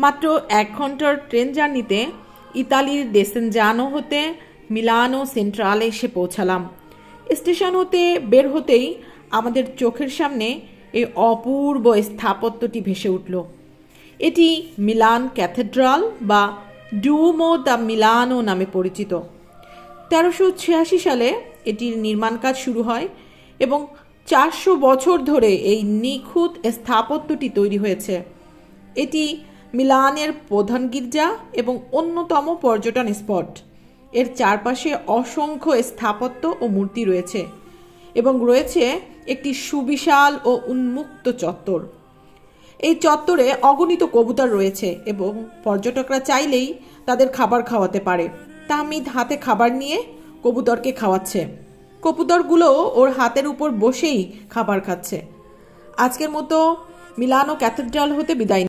মাত্র 1 ঘন্টার ট্রেন জার্নিতে ইতালির ডেসেনজানো হতে মিলানো সেন্ট্রালে এসে পৌঁছালাম। স্টেশন হতে বের হতেই আমাদের চোখের সামনে এই অপূর্ব স্থাপত্যটি ভেসে উঠল। এটি মিলান ক্যাথেড্রাল বা ডুওমো দ্য মিলানো নামে পরিচিত। 1386 সালে এটির নির্মাণ কাজ শুরু হয় এবং 400 বছর ধরে এই নিখুঁত স্থাপত্যটি তৈরি হয়েছে। এটি মিলানের প্রধান গির্জা এবং অন্যতম পর্যটন স্পট। এর চারপাশে অসংখ্য স্থাপত্য ও মূর্তি রয়েছে এবং রয়েছে একটি সুবিশাল ও উন্মুক্ত চত্বর। এই চত্বরে অগণিত কবুতর রয়েছে এবং পর্যটকরা চাইলেই তাদের খাবার খাওয়াতে পারে। তাহমিদ হাতে খাবার নিয়ে কবুতরকে খাওয়াচ্ছে। কবুতরগুলো ওর হাতের উপর বসেই খাবার খাচ্ছে। আজকের মতো মিলানো ক্যাথেড্রাল হতে বিদায়।